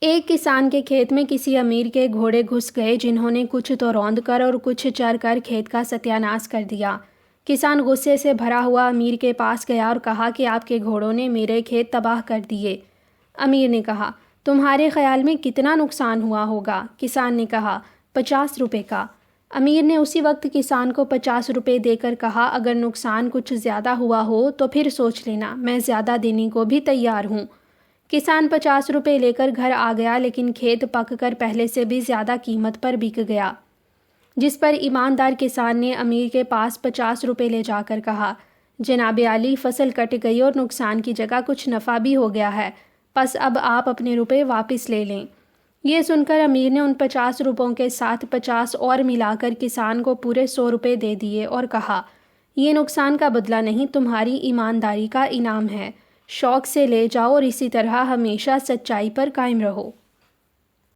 एक किसान के खेत में किसी अमीर के घोड़े घुस गए जिन्होंने कुछ तो रौंद कर और कुछ चर कर खेत का सत्यानाश कर दिया। किसान गुस्से से भरा हुआ अमीर के पास गया और कहा कि आपके घोड़ों ने मेरे खेत तबाह कर दिए। अमीर ने कहा, तुम्हारे ख्याल में कितना नुकसान हुआ होगा? किसान ने कहा, 50 रुपये का। अमीर ने उसी वक्त किसान को 50 रुपये देकर कहा, अगर नुकसान कुछ ज़्यादा हुआ हो तो फिर सोच लेना, मैं ज़्यादा देने को भी तैयार हूँ। किसान 50 रुपये लेकर घर आ गया, लेकिन खेत पककर पहले से भी ज़्यादा कीमत पर बिक गया। जिस पर ईमानदार किसान ने अमीर के पास 50 रुपये ले जाकर कहा, जनाब आली, फसल कट गई और नुकसान की जगह कुछ नफ़ा भी हो गया है, बस अब आप अपने रुपये वापस ले लें। ये सुनकर अमीर ने उन 50 रुपयों के साथ 50 और मिलाकर किसान को पूरे 100 रुपये दे दिए और कहा, ये नुकसान का बदला नहीं, तुम्हारी ईमानदारी का इनाम है। शौक़ से ले जाओ और इसी तरह हमेशा सच्चाई पर कायम रहो।